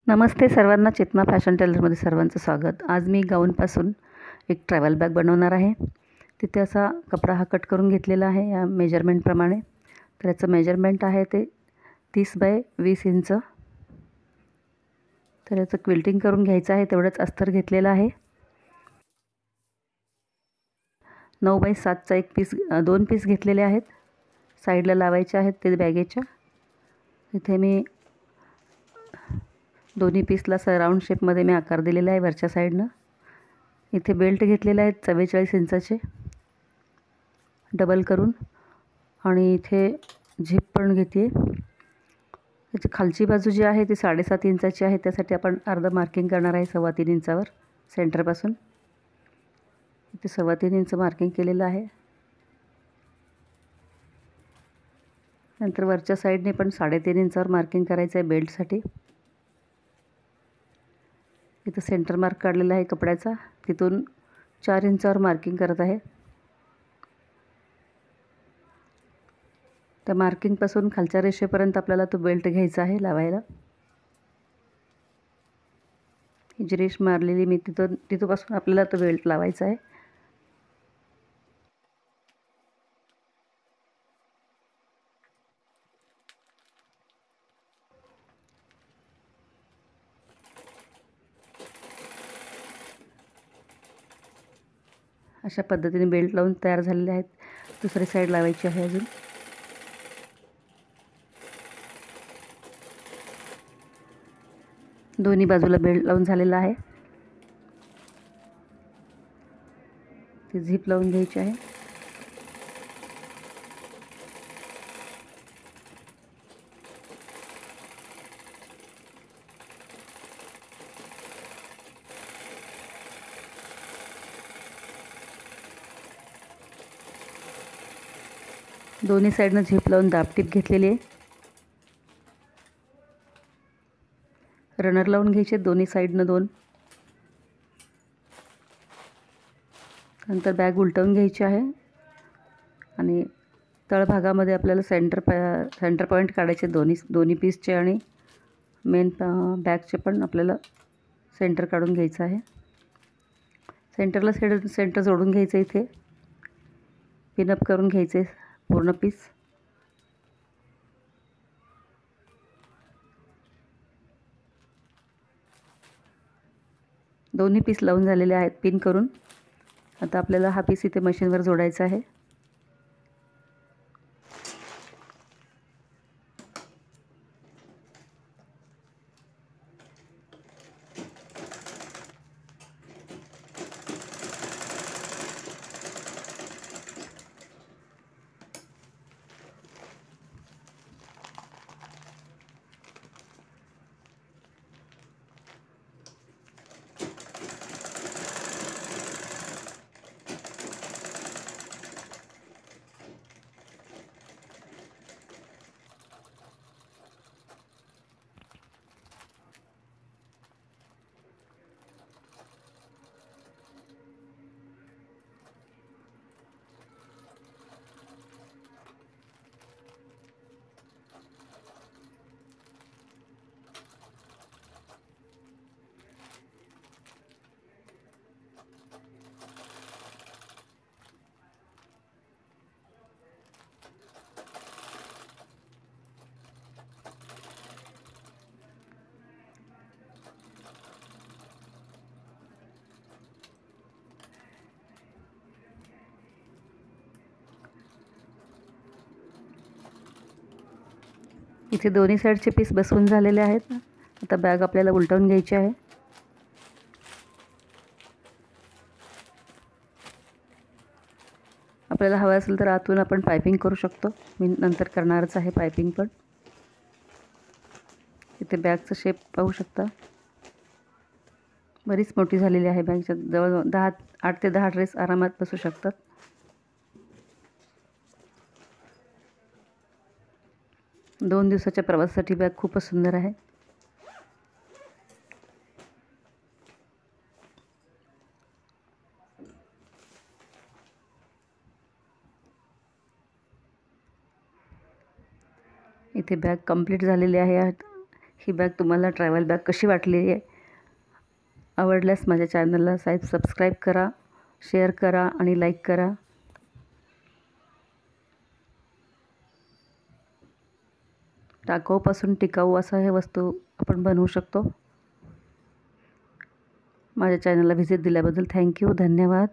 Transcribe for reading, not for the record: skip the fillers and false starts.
नमस्ते सर्वांना, चेतना फॅशन टेलरमध्ये सर्वांचं स्वागत। आज मी गाऊनपासून एक ट्रॅव्हल बॅग बनवणार आहे। तिथे असा कपडा हा कट करून घेतलेला आहे या मेजरमेंटप्रमाणे। तर याचं मेजरमेंट आहे ते 30 बाय 20 इंच। तर याचं क्विल्टिंग करून घ्यायचं आहे, तेवढंच अस्तर घेतलेलं आहे। 9 बाय 7चा एक पीस, 2 पीस घेतलेले आहेत, साईडला लावायचे आहेत ते बॅगेच्या। इथे मी दोन्ही पीसला राऊंड शेपमध्ये मी आकार दिलेला आहे वरच्या साईडनं। इथे बेल्ट घेतलेले आहेत 44 इंचाचे डबल करून, आणि इथे झिप पण घेते। त्याची खालची बाजू जी आहे ती 7.5 इंचाची आहे, त्यासाठी आपण अर्ध मार्किंग करणार आहे 3.25 इंचावर सेंटरपासून। इथे 3.25 इंच मार्किंग केलेलं आहे। नंतर वरच्या साईडने पण 3.5 इंचावर मार्किंग करायचं आहे बेल्टसाठी। इथं सेंटर मार्क काढलेला आहे कपड्याचा, तिथून 4 इंचावर मार्किंग करत आहे। त्या मार्किंगपासून खालच्या रेषेपर्यंत आपल्याला तो बेल्ट घ्यायचा आहे लावायला। ही जी रेष मारलेली मी तिथपासून आपल्याला तो बेल्ट लावायचा आहे। अशा पद्धतीने बेल्ट लावून तयार झालेले आहेत। दुसरी साईड लावायची आहे अजून। दोन्ही बाजूला बेल्ट लावून झालेला आहे। ती झिप लावून घ्यायची आहे। दोन्ही साईडनं झिप लावून दाबटीप घेतलेली आहे। रनर लावून घ्यायचे दोन्ही साईडनं 2। नंतर बॅग उलटवून घ्यायची आहे आणि तळभागामध्ये आपल्याला सेंटर पॉईंट काढायचे दोन्ही पीसचे, आणि मेन बॅगचे पण आपल्याला सेंटर काढून घ्यायचं आहे। सेंटरला सेंटर जोडून घ्यायचं, इथे पिनअप करून घ्यायचे पूर्ण पीस। दोन्ही पीस लावून झालेले आहेत पिन करून। आता आपल्याला हा पीस इथे मशीनवर जोडायचा आहे। इथे दोन्ही साईडचे पीस बसवून झालेले आहेत। आता बॅग आपल्याला उलटवून घ्यायची आहे। आपल्याला हवं असेल तर आतून आपण पायपिंग करू शकतो, मी नंतर करणारच आहे पायपिंग पण। इथे बॅगचा शेप पाहू शकता, बरीच मोठी झालेली आहे। बॅगच्या जवळ 8 ते 10 ड्रेस आरामात बसू शकतात। दोन दिवसाच्या प्रवासासाठी बॅग खूपच सुंदर आहे। इथे बॅग कंप्लीट झालेली आहे। ही बॅग तुम्हाला ट्रॅव्हल बॅग कशी वाटली आहे? आवडल्यास माझ्या चॅनलला सबस्क्राईब करा, शेअर करा आणि लाईक करा. टाकाऊपासून टिकाऊ असं हे वस्तू आपण बनवू शकतो. माझ्या चॅनलला व्हिजिट दिल्याबद्दल थँक्यू, धन्यवाद.